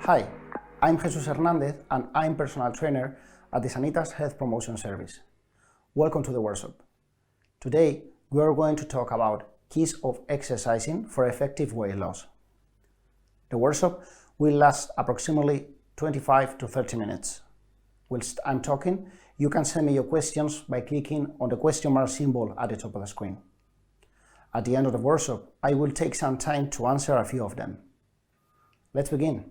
Hi, I'm Jesus Hernandez and I'm personal trainer at the Sanitas Health Promotion Service. Welcome to the workshop. Today we are going to talk about keys of exercising for effective weight loss. The workshop will last approximately 25 to 30 minutes. Whilst I'm talking, you can send me your questions by clicking on the question mark symbol at the top of the screen. At the end of the workshop, I will take some time to answer a few of them. Let's begin.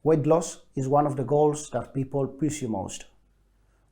Weight loss is one of the goals that people pursue most,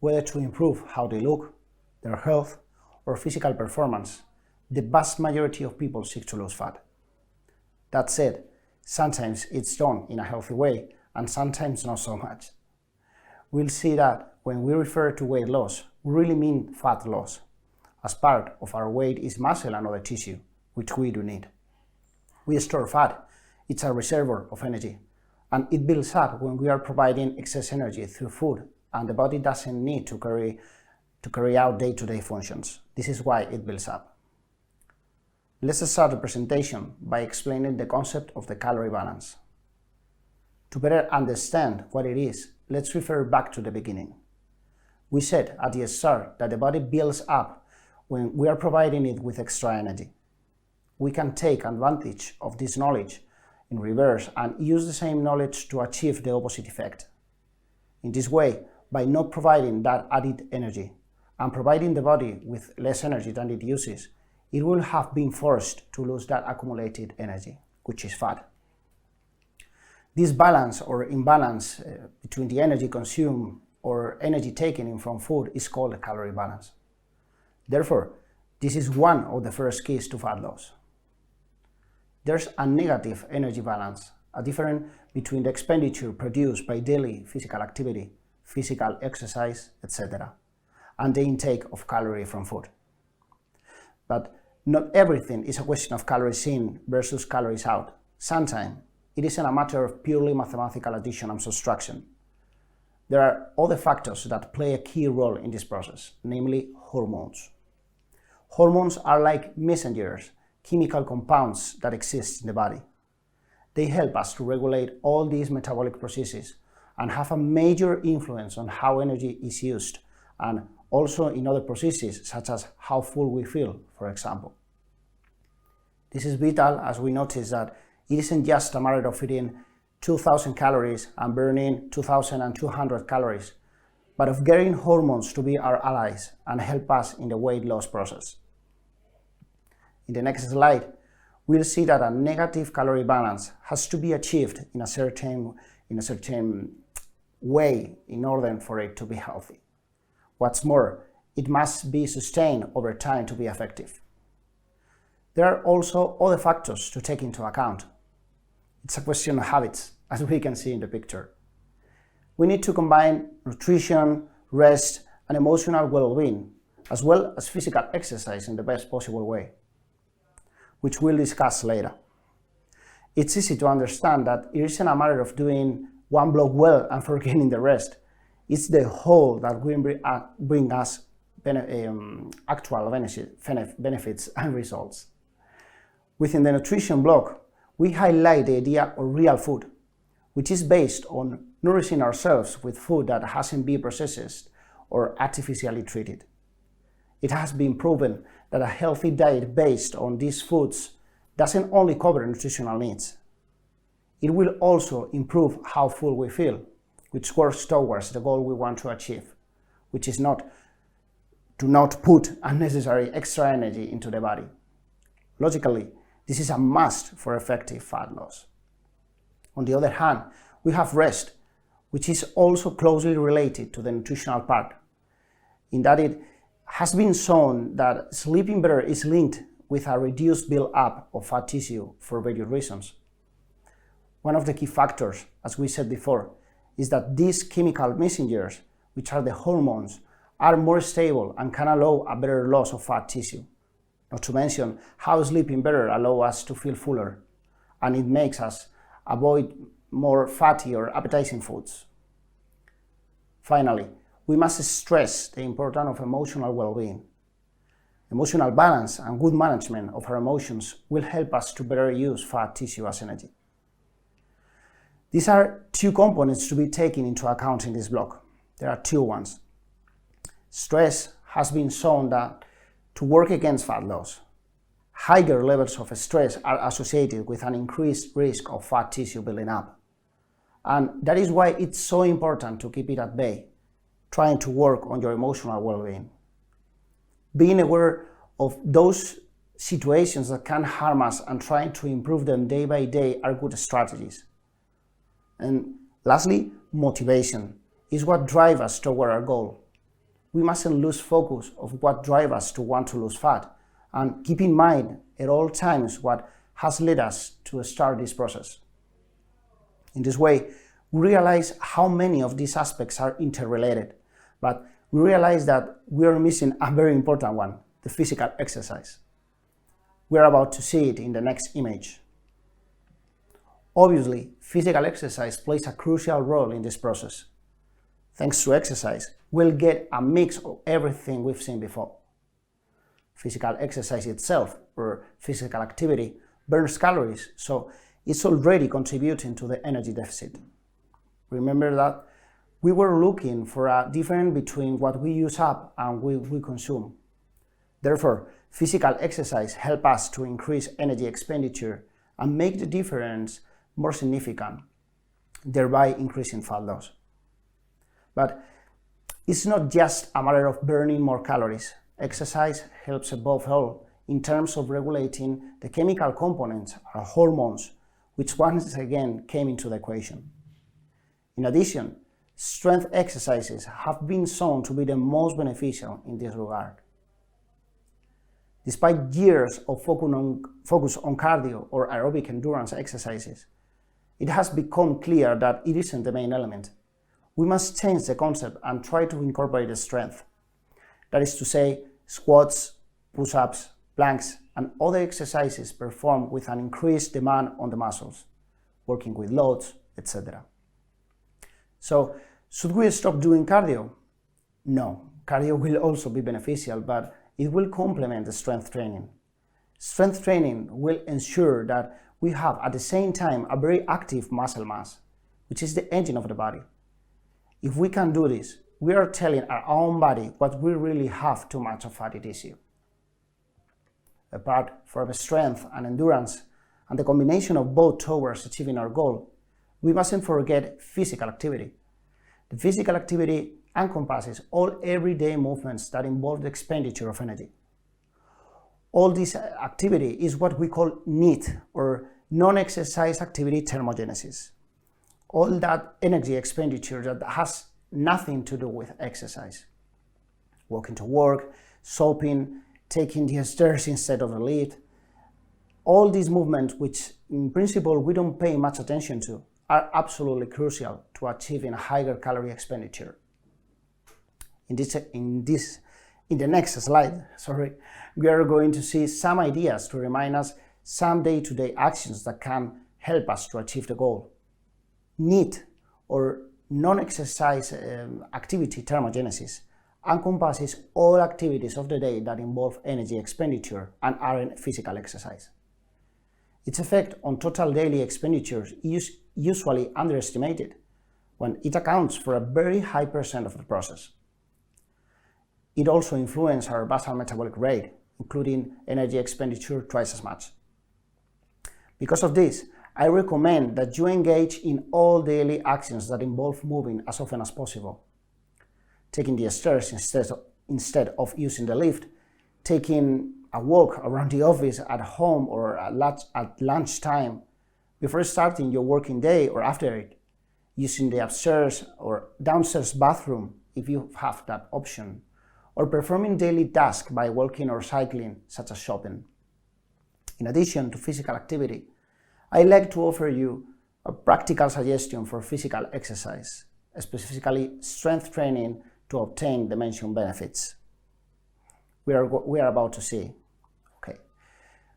whether to improve how they look, their health, or physical performance. The vast majority of people seek to lose fat. That said, sometimes it's done in a healthy way, and sometimes not so much. We'll see that when we refer to weight loss, we really mean fat loss, as part of our weight is muscle and other tissue, which we do need. We store fat. It's a reservoir of energy, and it builds up when we are providing excess energy through food, and the body doesn't need to carry out day-to-day functions. This is why it builds up. Let's start the presentation by explaining the concept of the calorie balance. To better understand what it is, let's refer back to the beginning. We said at the start that the body builds up when we are providing it with extra energy. We can take advantage of this knowledge in reverse and use the same knowledge to achieve the opposite effect. In this way, by not providing that added energy and providing the body with less energy than it uses, it will have been forced to lose that accumulated energy, which is fat. This balance or imbalance between the energy consumed or energy taken in from food is called a calorie balance. Therefore, this is one of the first keys to fat loss. There's a negative energy balance, a difference between the expenditure produced by daily physical activity, physical exercise, etc., and the intake of calories from food. But not everything is a question of calories in versus calories out. Sometimes it isn't a matter of purely mathematical addition and subtraction. There are other factors that play a key role in this process, namely hormones. Hormones are like messengers, chemical compounds that exist in the body. They help us to regulate all these metabolic processes and have a major influence on how energy is used and also in other processes such as how full we feel, for example. This is vital as we notice that it isn't just a matter of eating 2,000 calories and burning 2,200 calories, but of getting hormones to be our allies and help us in the weight loss process. In the next slide, we'll see that a negative calorie balance has to be achieved in a certain way in order for it to be healthy. What's more, it must be sustained over time to be effective. There are also other factors to take into account. It's a question of habits, as we can see in the picture. We need to combine nutrition, rest, and emotional well-being, as well as physical exercise in the best possible way, which we'll discuss later. It's easy to understand that it isn't a matter of doing one block well and forgetting the rest. It's the whole that will bring us actual benefits and results. Within the nutrition block, we highlight the idea of real food, which is based on nourishing ourselves with food that hasn't been processed or artificially treated. It has been proven that a healthy diet based on these foods doesn't only cover nutritional needs. It will also improve how full we feel, which works towards the goal we want to achieve, which is not to put unnecessary extra energy into the body. Logically, this is a must for effective fat loss. On the other hand, we have rest, which is also closely related to the nutritional part, in that it has been shown that sleeping better is linked with a reduced build-up of fat tissue for various reasons. One of the key factors, as we said before, is that these chemical messengers, which are the hormones, are more stable and can allow a better loss of fat tissue. Not to mention how sleeping better allows us to feel fuller, and it makes us avoid more fatty or appetizing foods. Finally, we must stress the importance of emotional well-being. Emotional balance and good management of our emotions will help us to better use fat tissue as energy. These are two components to be taken into account in this block. There are two ones. Stress has been shown that to work against fat loss. Higher levels of stress are associated with an increased risk of fat tissue building up. And that is why it's so important to keep it at bay, trying to work on your emotional well-being. Being aware of those situations that can harm us and trying to improve them day by day are good strategies. And lastly, motivation is what drives us toward our goal. We mustn't lose focus of what drives us to want to lose fat, and keep in mind at all times what has led us to start this process. In this way, we realize how many of these aspects are interrelated, but we realize that we are missing a very important one, the physical exercise. We are about to see it in the next image. Obviously, physical exercise plays a crucial role in this process. Thanks to exercise, we'll get a mix of everything we've seen before. Physical exercise itself, or physical activity, burns calories, so it's already contributing to the energy deficit. Remember that we were looking for a difference between what we use up and what we consume. Therefore, physical exercise helps us to increase energy expenditure and make the difference more significant, thereby increasing fat loss. But it's not just a matter of burning more calories. Exercise helps above all in terms of regulating the chemical components or hormones, which once again came into the equation. In addition, strength exercises have been shown to be the most beneficial in this regard. Despite years of focus on cardio or aerobic endurance exercises, it has become clear that it isn't the main element. We must change the concept and try to incorporate the strength. That is to say, squats, push-ups, planks, and other exercises performed with an increased demand on the muscles, working with loads, etc. So, should we stop doing cardio? No, cardio will also be beneficial, but it will complement the strength training. Strength training will ensure that we have at the same time a very active muscle mass, which is the engine of the body. If we can do this, we are telling our own body what we really have too much of fatty tissue. Apart from strength and endurance, and the combination of both towards achieving our goal, we mustn't forget physical activity. The physical activity encompasses all everyday movements that involve the expenditure of energy. All this activity is what we call NEAT, or non-exercise activity thermogenesis. All that energy expenditure that has nothing to do with exercise. Walking to work, shopping, taking the stairs instead of the lift. All these movements, which in principle we don't pay much attention to, are absolutely crucial to achieving a higher calorie expenditure. In the next slide, we are going to see some ideas to remind us some day-to-day actions that can help us to achieve the goal. NEAT, or non-exercise activity thermogenesis, encompasses all activities of the day that involve energy expenditure and aren't physical exercise. Its effect on total daily expenditures is usually underestimated, when it accounts for a very high percent of the process. It also influences our basal metabolic rate, including energy expenditure twice as much. Because of this, I recommend that you engage in all daily actions that involve moving as often as possible. Taking the stairs instead of using the lift, taking a walk around the office, at home, or at lunchtime, before starting your working day or after it, using the upstairs or downstairs bathroom if you have that option, or performing daily tasks by walking or cycling, such as shopping. In addition to physical activity, I'd like to offer you a practical suggestion for physical exercise, specifically strength training to obtain the mentioned benefits. We are about to see. Okay.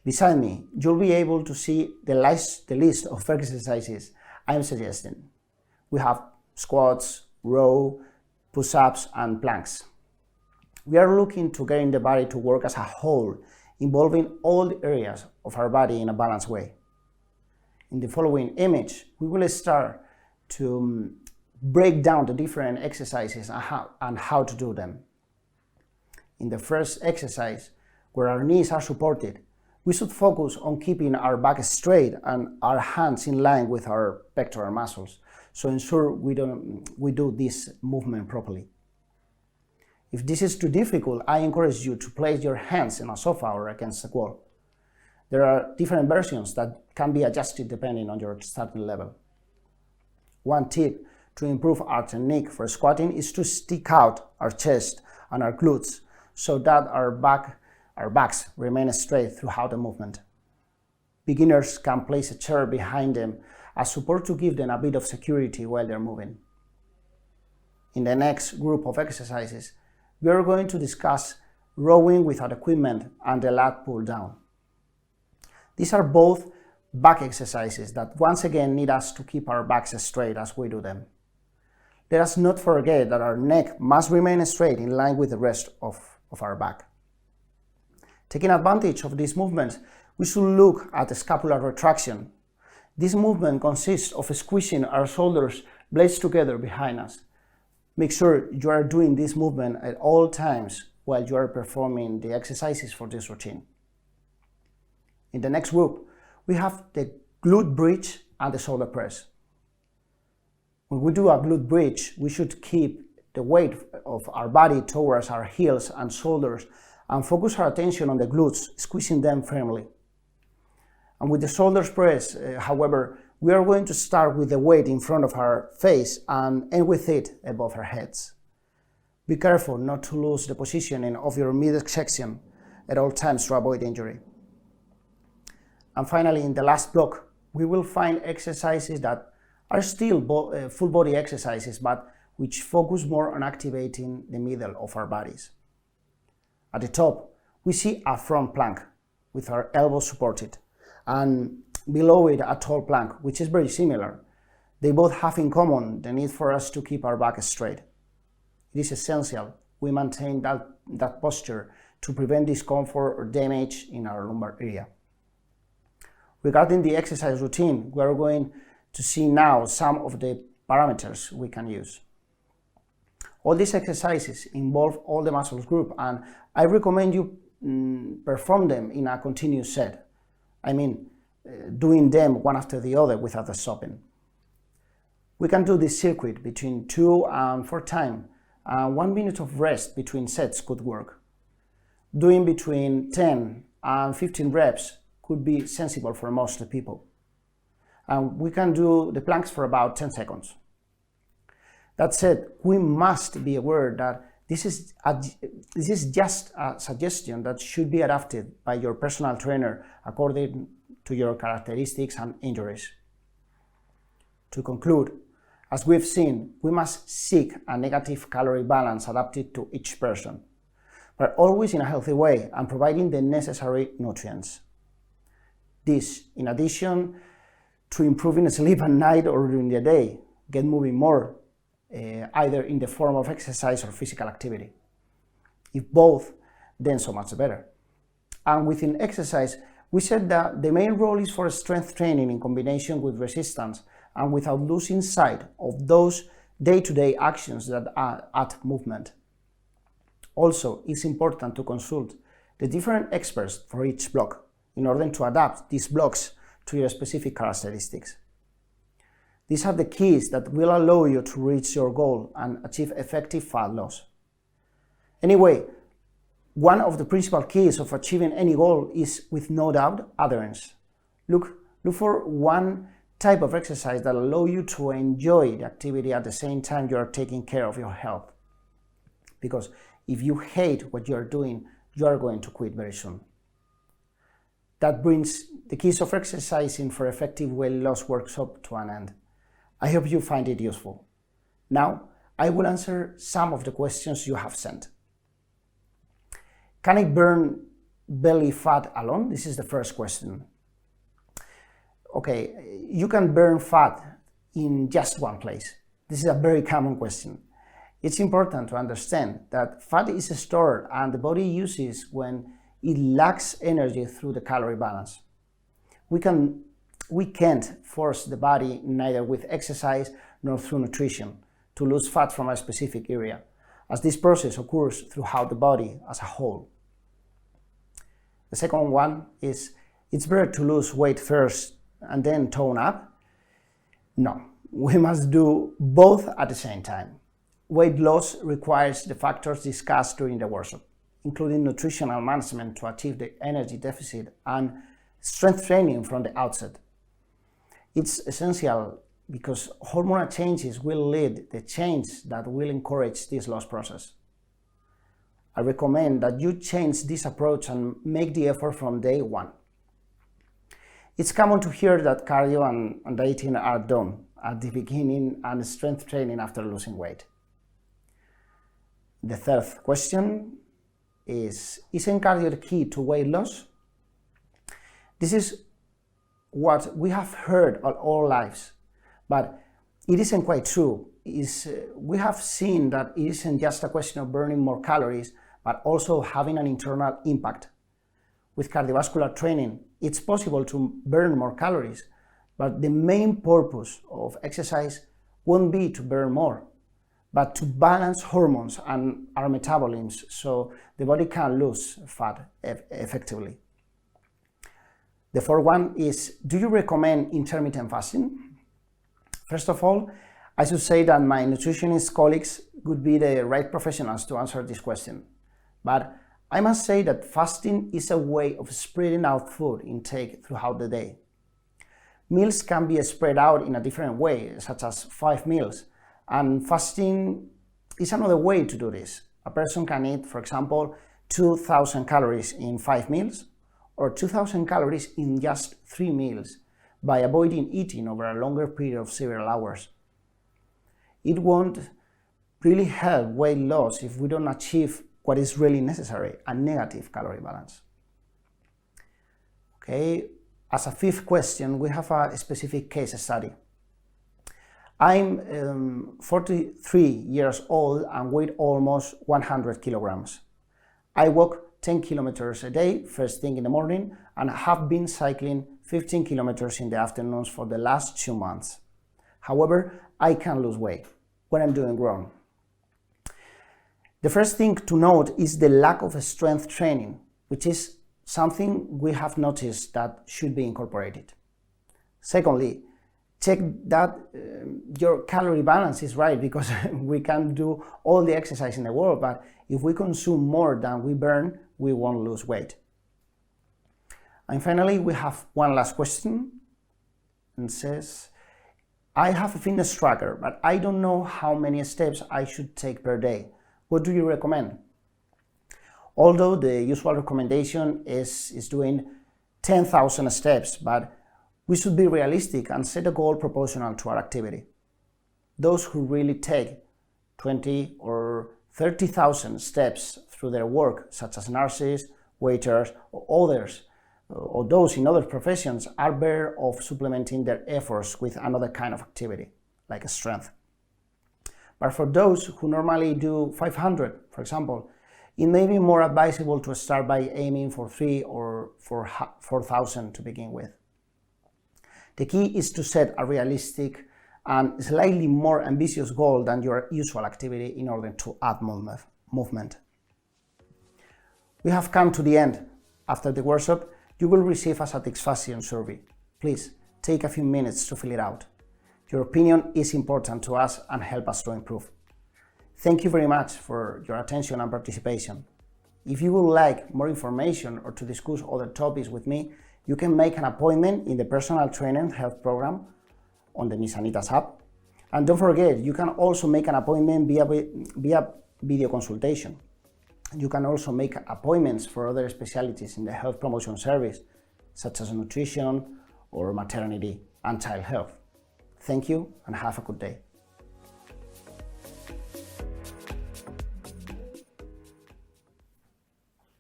Beside me, you'll be able to see the list of exercises I'm suggesting. We have squats, row, push-ups, and planks. We are looking to getting the body to work as a whole, involving all the areas of our body in a balanced way. In the following image, we will start to break down the different exercises and how to do them. In the first exercise, where our knees are supported, we should focus on keeping our back straight and our hands in line with our pectoral muscles, so ensure we do this movement properly. If this is too difficult, I encourage you to place your hands in a sofa or against the wall. There are different versions that can be adjusted depending on your starting level. One tip to improve our technique for squatting is to stick out our chest and our glutes so that our backs remain straight throughout the movement. Beginners can place a chair behind them as support to give them a bit of security while they're moving. In the next group of exercises, we are going to discuss rowing without equipment and the lat pull down. These are both back exercises that once again need us to keep our backs straight as we do them. Let us not forget that our neck must remain straight in line with the rest of our back. Taking advantage of these movements, we should look at the scapular retraction. This movement consists of squeezing our shoulders blades together behind us. Make sure you are doing this movement at all times while you are performing the exercises for this routine. In the next group, we have the glute bridge and the shoulder press. When we do a glute bridge, we should keep the weight of our body towards our heels and shoulders and focus our attention on the glutes, squeezing them firmly. And with the shoulder press, however, we are going to start with the weight in front of our face and end with it above our heads. Be careful not to lose the positioning of your midsection at all times to avoid injury. And finally, in the last block, we will find exercises that are still full body exercises, but which focus more on activating the middle of our bodies. At the top, we see a front plank with our elbows supported, and below it a tall plank, which is very similar. They both have in common the need for us to keep our back straight. It is essential we maintain that posture to prevent discomfort or damage in our lumbar area. Regarding the exercise routine, we are going to see now some of the parameters we can use. All these exercises involve all the muscles group, and I recommend you perform them in a continuous set. I mean, doing them one after the other without stopping. We can do this circuit between 2 and 4 times, and 1 minute of rest between sets could work. Doing between 10 and 15 reps could be sensible for most people. And we can do the planks for about 10 seconds. That said, we must be aware that this is just a suggestion that should be adapted by your personal trainer according to your characteristics and injuries. To conclude, as we've seen, we must seek a negative calorie balance adapted to each person, but always in a healthy way and providing the necessary nutrients. This, in addition to improving sleep at night or during the day, get moving more, either in the form of exercise or physical activity. If both, then so much better. And within exercise, we said that the main role is for strength training in combination with resistance and without losing sight of those day-to-day actions that add movement. Also, it's important to consult the different experts for each block in order to adapt these blocks to your specific characteristics. These are the keys that will allow you to reach your goal and achieve effective fat loss. Anyway, one of the principal keys of achieving any goal is, with no doubt, adherence. Look for one type of exercise that allows you to enjoy the activity at the same time you are taking care of your health. Because if you hate what you are doing, you are going to quit very soon. That brings the keys of exercising for effective weight loss workshop to an end. I hope you find it useful. Now, I will answer some of the questions you have sent. Can I burn belly fat alone? This is the first question. Okay, you can burn fat in just one place. This is a very common question. It's important to understand that fat is stored and the body uses when it lacks energy through the calorie balance. We can we can't force the body, neither with exercise nor through nutrition, to lose fat from a specific area, as this process occurs throughout the body as a whole. The second one is, it's better to lose weight first and then tone up? No, we must do both at the same time. Weight loss requires the factors discussed during the workshop, including nutritional management to achieve the energy deficit and strength training from the outset. It's essential because hormonal changes will lead the change that will encourage this loss process. I recommend that you change this approach and make the effort from day one. It's common to hear that cardio and dieting are done at the beginning and strength training after losing weight. The third question is, isn't cardio the key to weight loss? This is what we have heard all our lives, but it isn't quite true. We have seen that it isn't just a question of burning more calories, but also having an internal impact. With cardiovascular training, it's possible to burn more calories, but the main purpose of exercise won't be to burn more, but to balance hormones and our metabolism so the body can lose fat effectively. The fourth one is, do you recommend intermittent fasting? First of all, I should say that my nutritionist colleagues would be the right professionals to answer this question. But I must say that fasting is a way of spreading out food intake throughout the day. Meals can be spread out in a different way, such as 5 meals, and fasting is another way to do this. A person can eat, for example, 2,000 calories in 5 meals, or 2,000 calories in just 3 meals, by avoiding eating over a longer period of several hours. It won't really help weight loss if we don't achieve what is really necessary, a negative calorie balance. Okay, as a fifth question, we have a specific case study. I'm 43 years old and weigh almost 100 kilograms. I walk 10 kilometers a day first thing in the morning and have been cycling 15 kilometers in the afternoons for the last 2 months. However, I can lose weight when I'm doing wrong. The first thing to note is the lack of strength training, which is something we have noticed that should be incorporated. Secondly, check that your calorie balance is right, because we can do all the exercise in the world, but if we consume more than we burn, we won't lose weight. And finally, we have one last question, and says, I have a fitness tracker, but I don't know how many steps I should take per day. What do you recommend? Although the usual recommendation is doing 10,000 steps, but we should be realistic and set a goal proportional to our activity. Those who really take 20 or 30,000 steps through their work, such as nurses, waiters, or others, or those in other professions, are better off supplementing their efforts with another kind of activity, like strength. But for those who normally do 500, for example, it may be more advisable to start by aiming for 3 or 4,000 to begin with. The key is to set a realistic and slightly more ambitious goal than your usual activity in order to add movement. We have come to the end. After the workshop, you will receive a satisfaction survey. Please take a few minutes to fill it out. Your opinion is important to us and help us to improve. Thank you very much for your attention and participation. If you would like more information or to discuss other topics with me, you can make an appointment in the personal trainer health program on the Sanitas app. And don't forget, you can also make an appointment via video consultation. You can also make appointments for other specialties in the health promotion service, such as nutrition or maternity and child health. Thank you and have a good day.